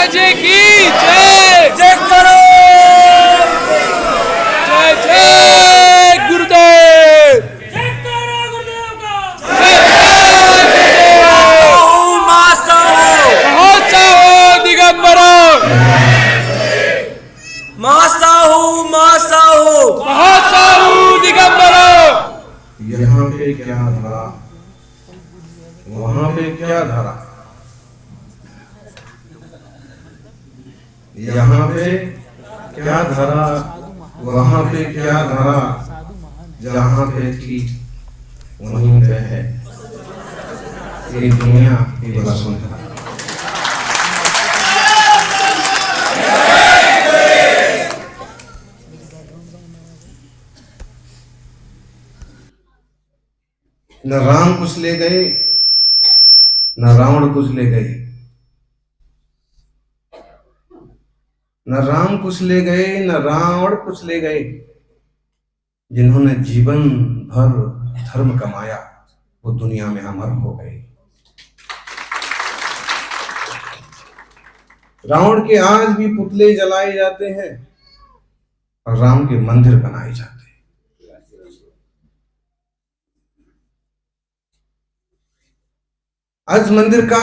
महाराज की जय। जय करो। जय जय गुरुदेव। जय करो गुरुदेव का। मास्टर हो दिगंबरा। महासाहू दिगंबरा। यहाँ पे क्या धरा, वहां पे क्या धरा, यहाँ पे क्या धरा, वहां पे क्या धरा, जहाँ पे थी वहीं पे है ये दुनिया की वसुंधरा। न राम कुछ ले गए, न रावण कुछ ले गए, न राम कुछ ले गए, न रावण कुछ ले गए। जिन्होंने जीवन भर धर्म कमाया वो दुनिया में अमर हो गए। रावण के आज भी पुतले जलाए जाते हैं और राम के मंदिर बनाए जाते हैं। आज मंदिर का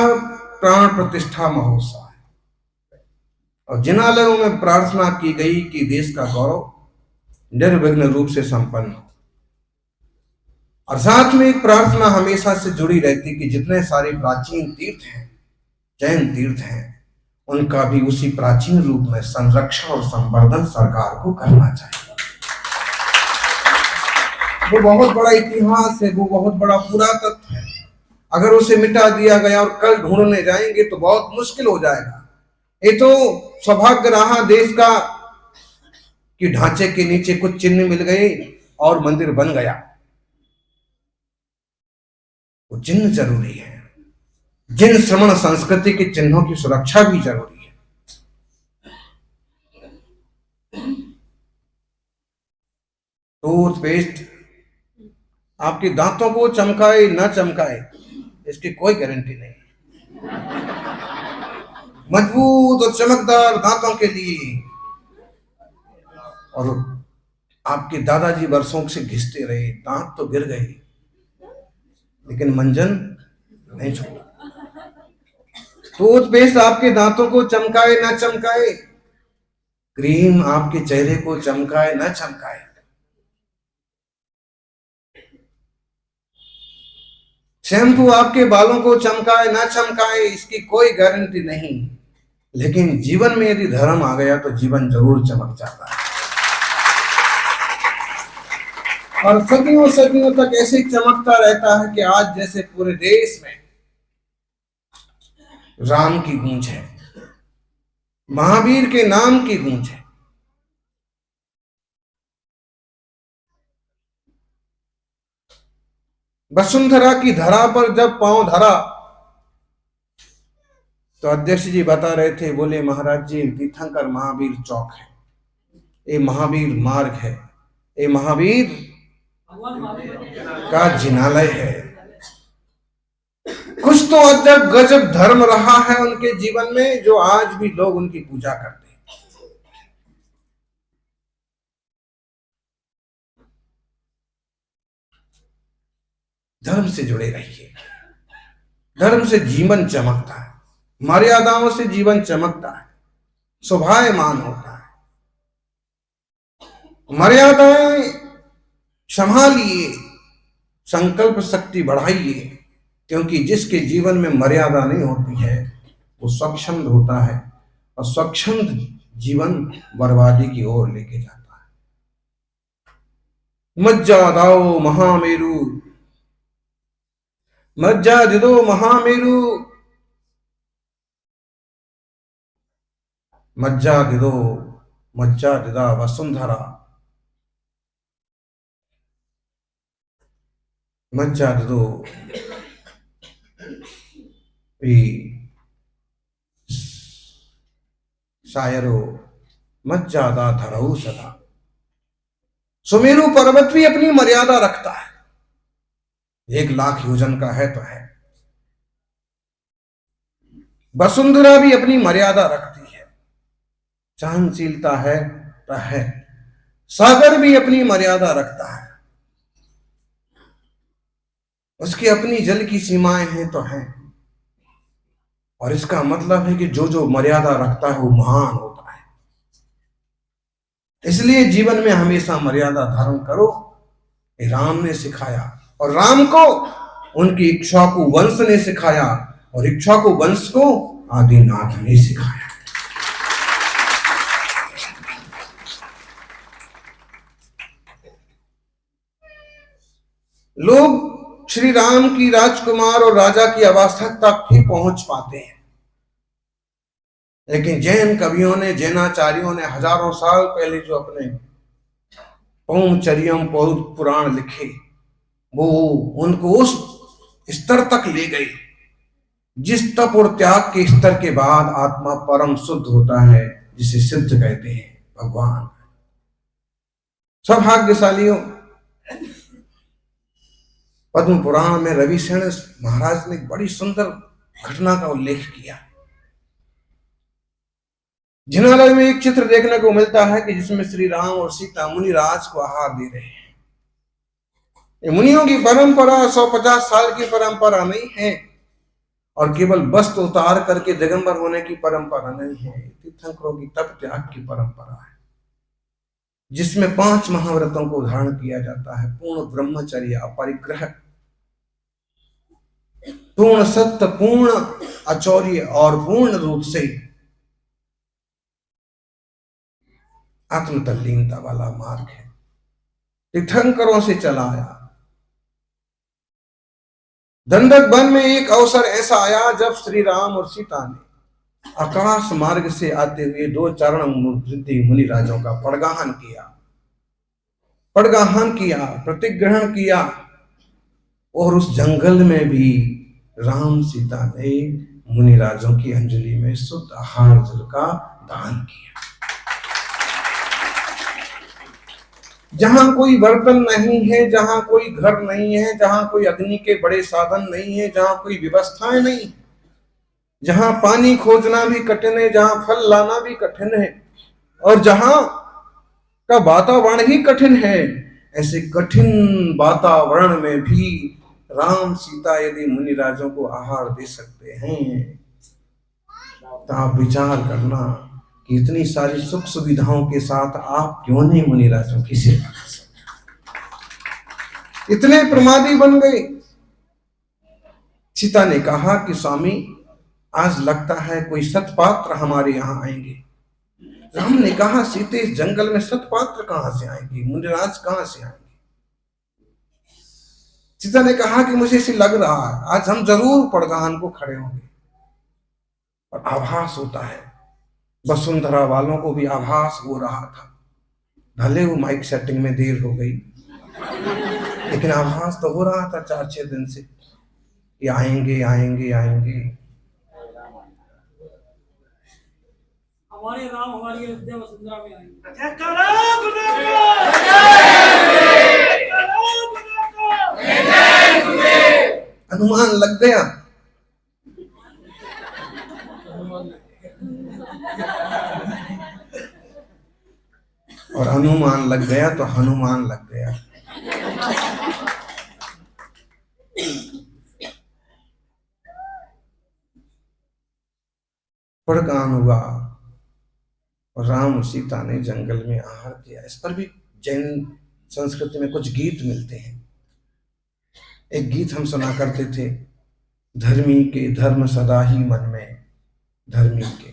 प्राण प्रतिष्ठा महोत्सव है और जिन आलयों में प्रार्थना की गई कि देश का गौरव निर्विघ्न रूप से संपन्न हो, और साथ में एक प्रार्थना हमेशा से जुड़ी रहती कि जितने सारे प्राचीन तीर्थ हैं, जैन तीर्थ हैं, उनका भी उसी प्राचीन रूप में संरक्षण और संवर्धन सरकार को करना चाहिए। वो बहुत बड़ा इतिहास है, वो बहुत बड़ा पुरातत्व है। अगर उसे मिटा दिया गया और कल ढूंढने जाएंगे तो बहुत मुश्किल हो जाएगा। ये तो सौभाग्य रहा देश का कि ढांचे के नीचे कुछ चिन्ह मिल गए और मंदिर बन गया। वो चिन्ह जरूरी है। जिन श्रमण संस्कृति के चिन्हों की सुरक्षा भी जरूरी है। टूथपेस्ट आपके दांतों को चमकाए न चमकाए इसकी कोई गारंटी नहीं। मजबूत और चमकदार दांतों के लिए, और आपके दादाजी वर्षों से घिसते रहे, दांत तो गिर गए लेकिन मंजन नहीं छोड़ा। टूथपेस्ट आपके दांतों को चमकाए ना चमकाए, क्रीम आपके चेहरे को चमकाए ना चमकाए, शैम्पू आपके बालों को चमकाए ना चमकाए, इसकी कोई गारंटी नहीं। लेकिन जीवन में यदि धर्म आ गया तो जीवन जरूर चमक जाता है और सदियों सदियों तक ऐसे चमकता रहता है कि आज जैसे पूरे देश में राम की गूंज है, महावीर के नाम की गूंज है। वसुंधरा की धरा पर जब पांव धरा तो अध्यक्ष जी बता रहे थे, बोले महाराज जी तीर्थंकर महावीर चौक है, ये महावीर मार्ग है, ये महावीर का जिनालय है। कुछ तो अजब गजब धर्म रहा है उनके जीवन में जो आज भी लोग उनकी पूजा करते हैं। धर्म से जुड़े रहिए। धर्म से जीवन चमकता है, मर्यादाओं से जीवन चमकता है, शोभायमान होता है। मर्यादाएं संभालिए, संकल्प शक्ति बढ़ाइए, क्योंकि जिसके जीवन में मर्यादा नहीं होती है वो स्वच्छंद होता है और स्वच्छंद जीवन बर्बादी की ओर लेके जाता है। मज्जा दाओ महामेरु, मज्जा दिदो महामेरु, मज्जा दिदो, मज्जा दिदा वसुंधरा, मज्जा दिदो शायरो मज्जादा धरऊ सदा। सुमेरु पर्वत भी अपनी मर्यादा रखता है, 1,00,000 योजन का है तो है। वसुंधरा भी अपनी मर्यादा रखती सहनशीलता है तो है। सागर भी अपनी मर्यादा रखता है, उसकी अपनी जल की सीमाएं हैं तो हैं। और इसका मतलब है कि जो जो मर्यादा रखता है वो महान होता है। इसलिए जीवन में हमेशा मर्यादा धारण करो, ये राम ने सिखाया। और राम को उनकी इक्ष्वाकु वंश ने सिखाया, और इक्ष्वाकु वंश को आदिनाथ ने सिखाया। लोग श्री राम की राजकुमार और राजा की अवस्था तक ही पहुंच पाते हैं, लेकिन जैन कवियों ने, जैनाचार्यों ने हजारों साल पहले जो अपने पौंचर्यम पुराण लिखे, वो उनको उस स्तर तक ले गए जिस तप और त्याग के स्तर के बाद आत्मा परम शुद्ध होता है, जिसे सिद्ध कहते हैं भगवान। सौभाग्यशालियों, पद्म पुराण में रविसेन महाराज ने एक बड़ी सुंदर घटना का उल्लेख किया। जिनालय में एक चित्र देखने को मिलता है कि जिसमें श्री राम और सीता मुनिराज को आहार दे रहे हैं। ये मुनियों की परंपरा 150 साल की परंपरा नहीं है, और केवल वस्त्र उतार करके दिगंबर होने की परंपरा नहीं है। तीर्थंकरों की तप त्याग की परंपरा है, जिसमें 5 महाव्रतों को धारण किया जाता है। पूर्ण ब्रह्मचर्य, अपरिग्रह, पूर्ण सत्य, पूर्ण अचौर्य और पूर्ण रूप से आत्म तल्लीनता वाला मार्ग है। तीर्थंकरों से चला आया। दंडक वन में एक अवसर ऐसा आया जब श्री राम और सीता ने आकाश मार्ग से आते हुए 2 चरण वृद्धि मुनिराजों का पड़गाहन किया, प्रतिग्रहण किया। और उस जंगल में भी राम सीता ने मुनिराजों की अंजलि में शुद्ध आहार जल का दान किया। जहां कोई बर्तन नहीं है, जहां कोई घर नहीं है, जहां कोई अग्नि के बड़े साधन नहीं है, जहां कोई व्यवस्थाएं नहीं, जहां पानी खोजना भी कठिन है, जहां फल लाना भी कठिन है, और जहां का वातावरण ही कठिन है, ऐसे कठिन वातावरण में भी राम सीता यदि मुनिराजों को आहार दे सकते हैं, तो आप विचार करना कि इतनी सारी सुख सुविधाओं के साथ आप क्यों नहीं मुनिराजों की सेवा कर सकते। इतने प्रमादी बन गए। सीता ने कहा कि स्वामी, आज लगता है कोई सतपात्र हमारे यहां आएंगे। राम ने कहा, सीते, इस जंगल में सतपात्र कहां से आएंगे, मुनिराज कहां से आएंगे। सीता ने कहा कि मुझे इसे लग रहा है आज हम जरूर पड़गाहन को खड़े होंगे। और आभास होता है, वसुंधरा वालों को भी आभास हो रहा था। भले वो माइक सेटिंग में देर हो गई, लेकिन आभास तो हो रहा था 4-6 दिन से कि आएंगे आएंगे आएंगे। हमारे राम हमारी अयोध्या वसुंधरा में आएंगे। अनुमान लग गया। और अनुमान लग गया तो हनुमान लग गया। पड़गान हुआ और राम और सीता ने जंगल में आहार किया। इस पर भी जैन संस्कृति में कुछ गीत मिलते हैं। एक गीत हम सुना करते थे, धर्मी के धर्म सदा ही मन में, धर्मी के।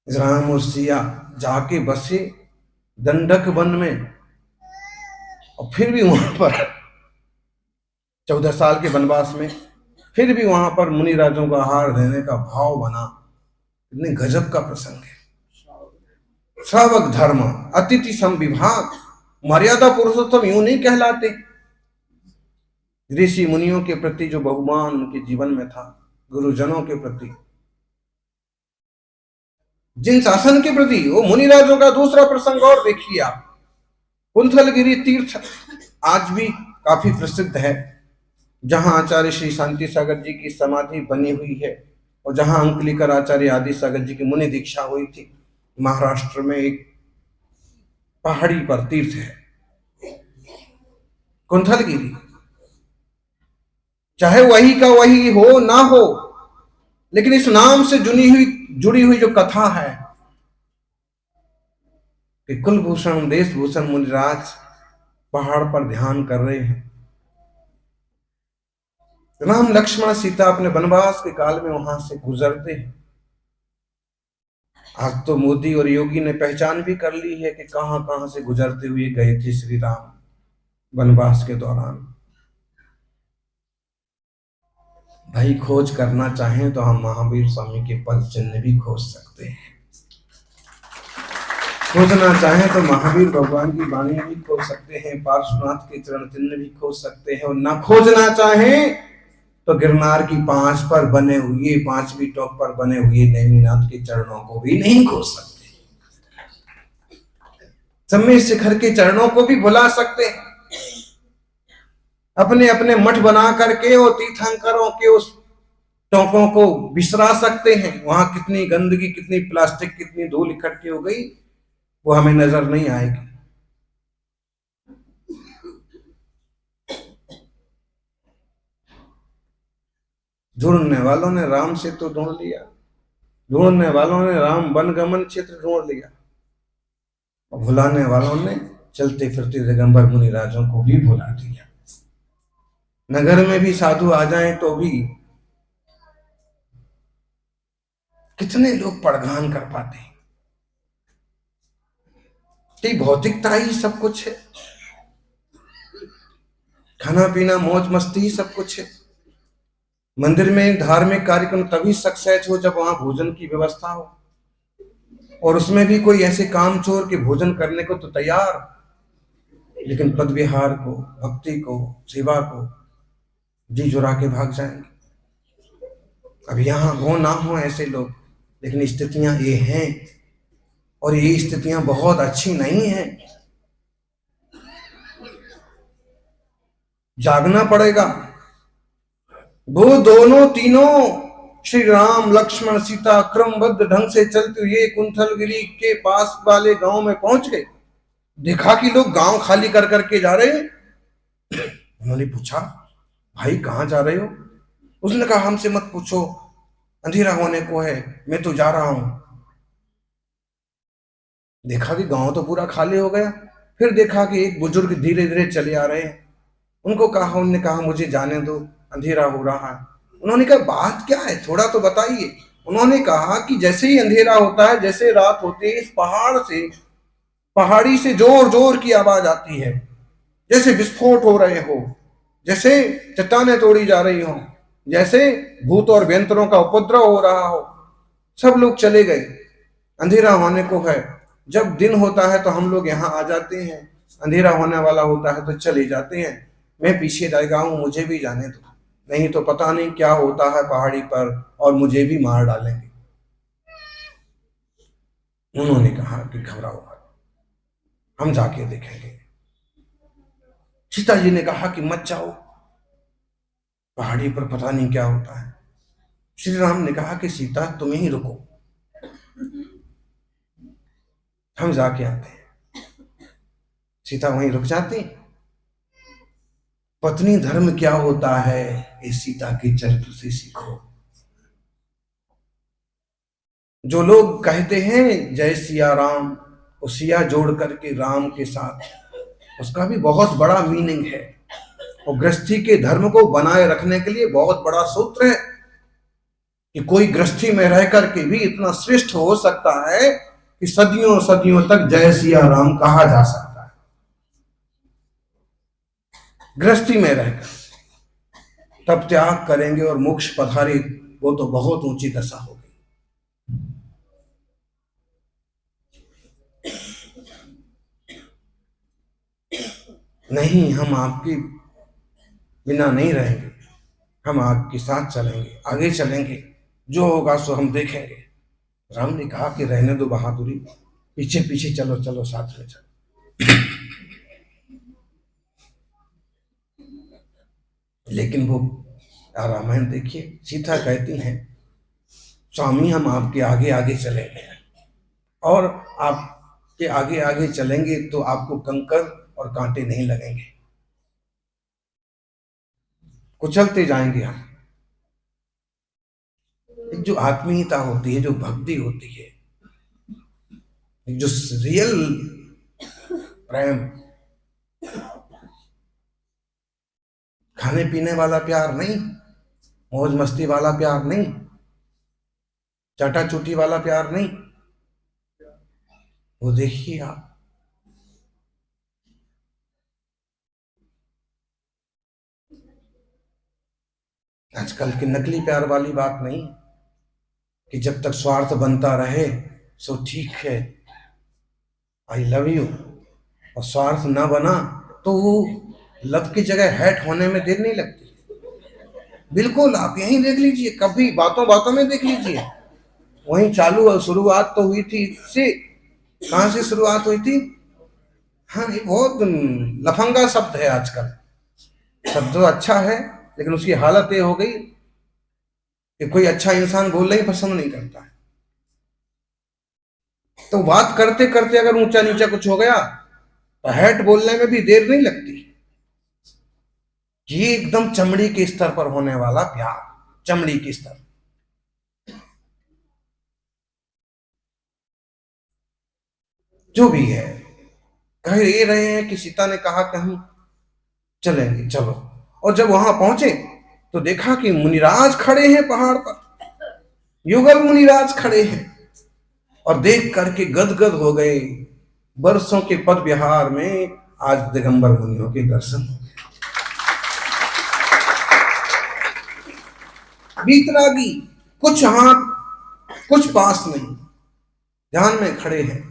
राम और सिया जाके बसे दंडक वन में, और फिर भी वहां पर 14 साल के वनवास में फिर भी वहां पर मुनिराजों को आहार देने का भाव बना। इतने गजब का प्रसंग है। श्रावक धर्म, अतिथि संविभाग, मर्यादा पुरुषोत्तम यूं नहीं कहलाते। ऋषि मुनियों के प्रति जो बहुमान उनके जीवन में था, गुरुजनों के प्रति, जिन शासन के प्रति, वो मुनिराजों का दूसरा प्रसंग और देखिए आप। कुंथलगिरी तीर्थ आज भी काफी प्रसिद्ध है, जहां आचार्य श्री शांति सागर जी की समाधि बनी हुई है। और जहां अंकलिकर आचार्य आदि सागर जी की मुनि दीक्षा हुई थी, महाराष्ट्र में एक पहाड़ी पर तीर्थ है कुंथलगिरी। चाहे वही का वही हो ना हो, लेकिन इस नाम से जुड़ी हुई जो कथा है कि कुलभूषण देशभूषण मुनिराज पहाड़ पर ध्यान कर रहे हैं। राम लक्ष्मण सीता अपने वनवास के काल में वहां से गुजरते हैं। आज तो मोदी और योगी ने पहचान भी कर ली है कि कहां कहां से गुजरते हुए गए थे श्री राम वनवास के दौरान। भाई खोज करना चाहें तो हम महावीर स्वामी के पद चिन्ह भी खोज सकते हैं, खोजना चाहें तो महावीर भगवान की वाणी भी खोज सकते हैं, पार्श्वनाथ के चरण चिन्ह भी खोज सकते हैं, और ना खोजना चाहें तो गिरनार की 5वीं टॉप पर बने हुए नैनीनाथ के चरणों को भी नहीं खोज सकते। सम्मेद शिखर के चरणों को भी भुला सकते हैं। अपने अपने मठ बना करके और तीर्थंकरों के उस टोंकों को बिसरा सकते हैं। वहां कितनी गंदगी, कितनी प्लास्टिक, कितनी धूल इकट्ठी हो गई, वो हमें नजर नहीं आएगी। ढूंढने वालों ने राम से तो ढूंढ लिया, ढूंढने वालों ने राम वनगमन क्षेत्र ढूंढ लिया, और भुलाने वालों ने चलते फिरते दिगंबर मुनिराजों को भी भुला दिया। नगर में भी साधु आ जाएं तो भी कितने लोग पड़गान कर पाते हैं कि भौतिकता ही सब कुछ है, खाना पीना मौज मस्ती ही सब कुछ है। मंदिर में धार्मिक कार्यक्रम तभी सक्सेस हो जब वहां भोजन की व्यवस्था हो, और उसमें भी कोई ऐसे कामचोर के भोजन करने को तो तैयार, लेकिन पद विहार को, भक्ति को, सेवा को जी जुरा के भाग जाएंगे। अब यहां हो ना हो ऐसे लोग, लेकिन स्थितियां ये हैं, और ये स्थितियां बहुत अच्छी नहीं हैं। जागना पड़ेगा। वो दोनों तीनों श्री राम लक्ष्मण सीता क्रमबद्ध ढंग से चलते हुए कुंथलगिरी के पास वाले गांव में पहुंच गए। देखा कि लोग गांव खाली कर करके जा रहे हैं। उन्होंने पूछा, भाई कहां जा रहे हो? उसने कहा, हमसे मत पूछो, अंधेरा होने को है, मैं तो जा रहा हूं। देखा कि गांव तो पूरा खाली हो गया। फिर देखा कि एक बुजुर्ग धीरे धीरे चले आ रहे हैं। उन्होंने कहा मुझे जाने दो, अंधेरा हो रहा है। उन्होंने कहा बात क्या है, थोड़ा तो बताइए। उन्होंने कहा कि जैसे ही अंधेरा होता है, जैसे रात होते ही इस पहाड़ी से जोर जोर की आवाज आती है, जैसे विस्फोट हो रहे हो, जैसे चट्टानें तोड़ी जा रही हो, जैसे भूत और व्यंतरों का उपद्रव हो रहा हो। सब लोग चले गए, अंधेरा होने को है। जब दिन होता है तो हम लोग यहाँ आ जाते हैं, अंधेरा होने वाला होता है तो चले जाते हैं। मैं पीछे रह गया हूं, मुझे भी जाने दो, नहीं तो पता नहीं क्या होता है पहाड़ी पर, और मुझे भी मार डालेंगे। उन्होंने कहा कि घबराओ मत, हम जाके देखेंगे। सीता जी ने कहा कि मत जाओ, पहाड़ी पर पता नहीं क्या होता है। श्री राम ने कहा कि सीता तुम ही रुको, हम जाके आते हैं। सीता वहीं रुक जाती। पत्नी धर्म क्या होता है, इस सीता के चरित्र से सीखो। जो लोग कहते हैं जय सिया राम, वो सिया जोड़ करके राम के साथ, उसका भी बहुत बड़ा मीनिंग है, और गृहस्थी के धर्म को बनाए रखने के लिए बहुत बड़ा सूत्र है कि कोई गृहस्थी में रह करके भी इतना श्रेष्ठ हो सकता है कि सदियों सदियों तक जय सिया राम कहा जा सकता है। गृहस्थी में रहकर तब त्याग करेंगे और मोक्ष पधारे, वो तो बहुत ऊंची दशा होगी। नहीं, हम आपके बिना नहीं रहेंगे, हम आपके साथ चलेंगे, आगे चलेंगे, जो होगा सो हम देखेंगे। राम ने कहा कि रहने दो बहादुरी, पीछे पीछे चलो, चलो साथ में चलो। लेकिन वो रामायण देखिए, सीता कहती हैं स्वामी हम आपके आगे आगे चलेंगे, और आपके आगे आगे चलेंगे तो आपको कंकर और कांटे नहीं लगेंगे, कुचलते जाएंगे हम। एक जो आत्मीयता होती है, जो भक्ति होती है, एक जो रियल प्रेम, खाने पीने वाला प्यार नहीं, मौज मस्ती वाला प्यार नहीं, चाटा चूटी वाला प्यार नहीं, वो देखिए आप। आजकल की नकली प्यार वाली बात नहीं कि जब तक स्वार्थ बनता रहे सो ठीक है, आई लव यू, और स्वार्थ ना बना तो वो लव की जगह हैट होने में देर नहीं लगती। बिल्कुल, आप यहीं देख लीजिए, कभी बातों बातों में देख लीजिए, वहीं चालू और शुरुआत तो हुई थी इससे। कहां से शुरुआत हुई थी? हाँ, ये बहुत लफंगा शब्द है आजकल। शब्द तो अच्छा है, लेकिन उसकी हालत ये हो गई कि कोई अच्छा इंसान बोलना ही पसंद नहीं करता है। तो बात करते करते अगर ऊंचा नीचा कुछ हो गया तो हैट बोलने में भी देर नहीं लगती। ये एकदम चमड़ी के स्तर पर होने वाला प्यार, चमड़ी के स्तर। जो भी है, कह ये रहे हैं कि सीता ने कहा कि हम चलेंगे, चलो। और जब वहां पहुंचे तो देखा कि मुनिराज खड़े हैं पहाड़ पर, युगल मुनिराज खड़े हैं, और देख करके गदगद हो गए। बरसों के पद विहार में आज दिगंबर मुनियों के दर्शन हो गए। बीतरागी, कुछ हाथ कुछ पास नहीं, ध्यान में खड़े हैं।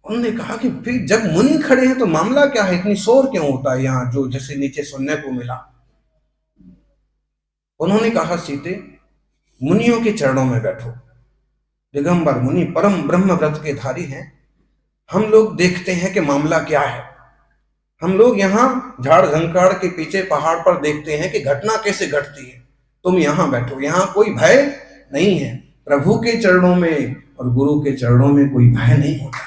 उन्होंने कहा कि फिर जब मुनि खड़े हैं तो मामला क्या है, इतनी शोर क्यों होता है यहाँ, जो जैसे नीचे सुनने को मिला। उन्होंने कहा, सीते मुनियों के चरणों में बैठो। दिगंबर मुनि परम ब्रह्म व्रत के धारी हैं। हम लोग देखते हैं कि मामला क्या है। हम लोग यहाँ झाड़ झंकाड़ के पीछे पहाड़ पर देखते हैं कि घटना कैसे घटती है। तुम यहाँ बैठो, यहाँ कोई भय नहीं है। प्रभु के चरणों में और गुरु के चरणों में कोई भय नहीं होता।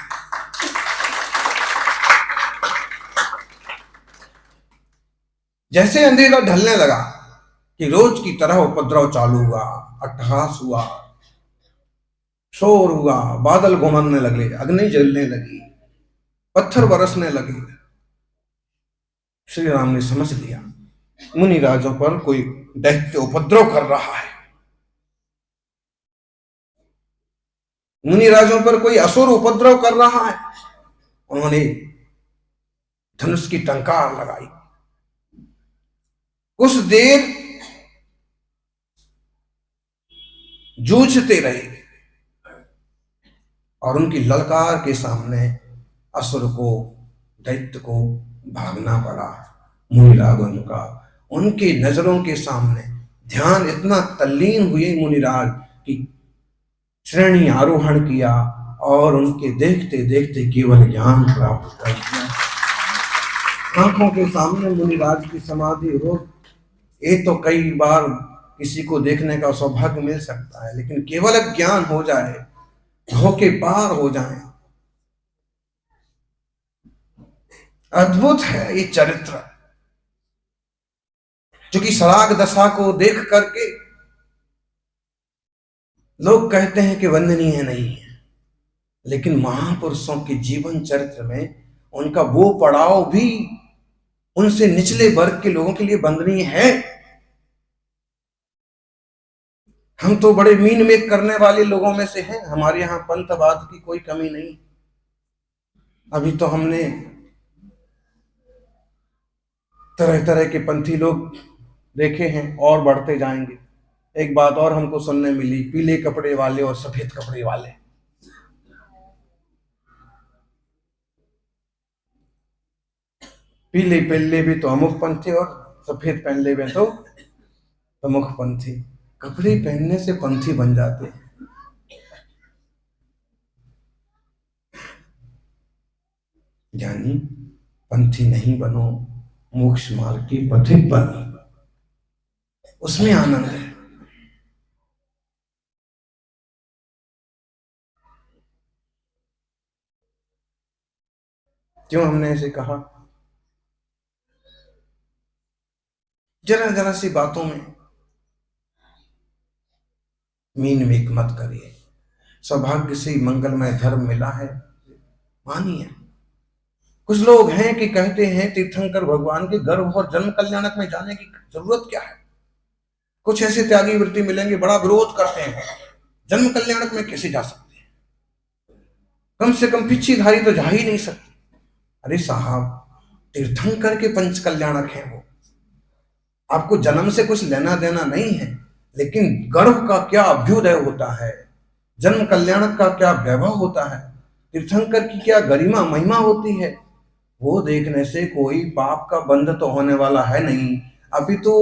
जैसे अंधेरा ढलने लगा कि रोज की तरह उपद्रव चालू हुआ, अट्टहास हुआ, शोर हुआ, बादल घुमने लगे, अग्नि जलने लगी, पत्थर बरसने लगे। श्री राम ने समझ लिया मुनि राजों पर कोई दैत्य उपद्रव कर रहा है, मुनि राजों पर कोई असुर उपद्रव कर रहा है। उन्होंने धनुष की टंकार लगाई। कुछ देर जूझते रहे और उनकी ललकार के सामने असुर को, दैत्य को भागना पड़ा। मुनिरागन का उनकी नजरों के सामने ध्यान इतना तल्लीन हुए मुनिराज कि श्रेणी आरोहण किया और उनके देखते देखते केवल ज्ञान प्राप्त कर दिया। आंखों के सामने मुनिराज की समाधि हो, ये तो कई बार किसी को देखने का सौभाग्य मिल सकता है, लेकिन केवल ज्ञान हो जाए, धोखे पार हो जाए, अद्भुत है ये चरित्र। जो कि सराग दशा को देख करके लोग कहते हैं कि वंदनीय नहीं है, लेकिन महापुरुषों के जीवन चरित्र में उनका वो पड़ाव भी उनसे निचले वर्ग के लोगों के लिए वंदनीय है। हम तो बड़े मीन मेक करने वाले लोगों में से हैं। हमारे यहाँ पंथवाद की कोई कमी नहीं। अभी तो हमने तरह तरह के पंथी लोग देखे हैं और बढ़ते जाएंगे। एक बात और हमको सुनने मिली, पीले कपड़े वाले और सफेद कपड़े वाले। पीले पहले भी तो अमुक पंथी और सफेद पहनले भी तो अमुक पंथी। कपड़े पहनने से पंथी बन जाते हैं। यानी पंथी नहीं बनो, मोक्ष मार्ग की पथिक बनो, उसमें आनंद है। क्यों हमने ऐसे कहा? जरा जरा सी बातों में मीन मेक मत करिए। सौभाग्य से मंगलमय धर्म मिला है, मानिए। कुछ लोग हैं कि कहते हैं तीर्थंकर भगवान के गर्भ और जन्म कल्याणक में जाने की जरूरत क्या है। कुछ ऐसे त्यागी वृत्ति मिलेंगे, बड़ा विरोध करते हैं, जन्म कल्याणक में कैसे जा सकते हैं, कम से कम पिछीधारी तो जा ही नहीं सकते। अरे साहब, तीर्थंकर के पंच कल्याणक हैं वो। आपको जन्म से कुछ लेना देना नहीं है, लेकिन गर्भ का क्या अभ्युदय होता है, जन्म कल्याणक का क्या वैभव होता है, तीर्थंकर की क्या गरिमा महिमा होती है, वो देखने से कोई पाप का बंध तो होने वाला है नहीं, अपितु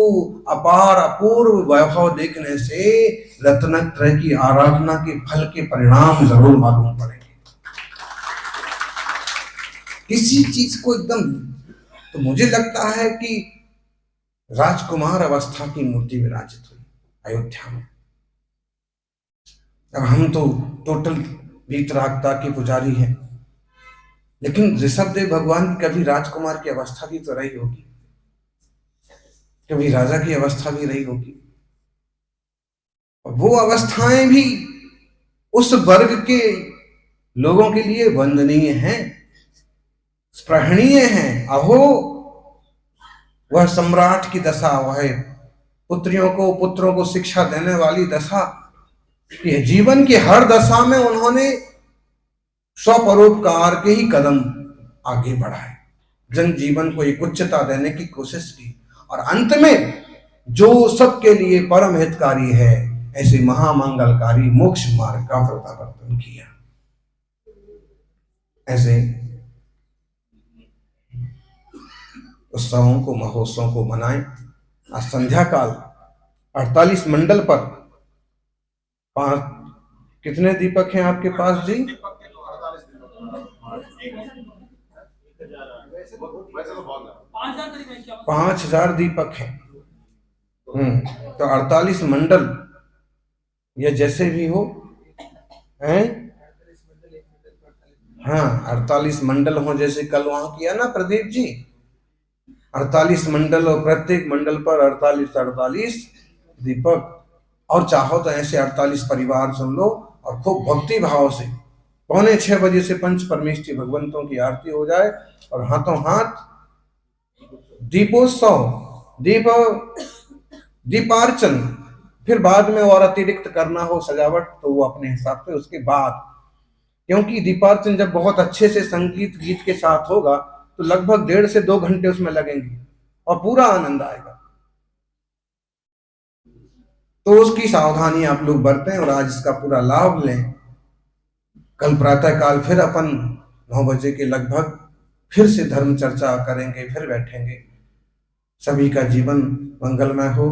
अपार अपूर्व वैभव देखने से रत्नत्रय की आराधना के फल के परिणाम जरूर मालूम पड़ेंगे। किसी चीज को एकदम, तो मुझे लगता है कि राजकुमार अवस्था की मूर्ति विराजित हुई अयोध्या में। अब हम तो टोटल वीतरागता के पुजारी हैं, लेकिन ऋषभदेव भगवान की कभी राजकुमार की अवस्था भी तो रही होगी, कभी राजा की अवस्था भी रही होगी। वो अवस्थाएं भी उस वर्ग के लोगों के लिए वंदनीय हैं, स्पृहणीय हैं। अहो, वह सम्राट की दशा, वह पुत्रियों को पुत्रों को शिक्षा देने वाली दशा, कि जीवन की हर दशा में उन्होंने स्वपरोपकार के ही कदम आगे बढ़ाए, जन जीवन को एक उच्चता देने की कोशिश की, और अंत में जो सबके लिए परम हितकारी है, ऐसे महामंगलकारी मोक्ष मार्ग का प्रवर्तन किया। ऐसे उत्सवों को, महोत्सवों को मनाएं। आज संध्या काल 48 मंडल पर कितने दीपक हैं आपके पास जी? 5000 दीपक हैं। तो 48 मंडल, या जैसे भी हो, हैं? हाँ, 48 मंडल हो, जैसे कल वहां किया ना प्रदीप जी, 48 मंडल, और प्रत्येक मंडल पर 48 दीपक। और चाहो तो ऐसे 48 परिवार सुन लो, और खूब भक्ति भाव से 5:45 बजे से पंच परमेष्ठी भगवंतों की आरती हो जाए, और हाथों हाथ दीपोत्सव, दीपार्चन। फिर बाद में और अतिरिक्त करना हो सजावट तो वो अपने हिसाब से उसके बाद, क्योंकि दीपार्चन जब बहुत अच्छे से संगीत गीत के साथ होगा तो लगभग 1.5 से 2 घंटे उसमें लगेंगे और पूरा आनंद आएगा। तो उसकी सावधानी आप लोग बरतें और आज इसका पूरा लाभ लें। कल प्रातः काल फिर अपन 9 बजे के लगभग फिर से धर्म चर्चा करेंगे, फिर बैठेंगे। सभी का जीवन मंगलमय हो।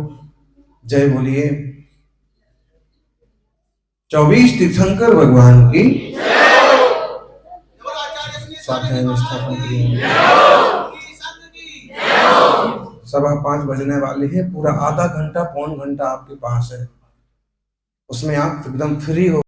जय बोलिए 24 तीर्थंकर भगवान की। सवा 5 बजने वाले हैं। पूरा आधा घंटा, पौन घंटा आपके पास है, उसमें आप एकदम फ्री हो।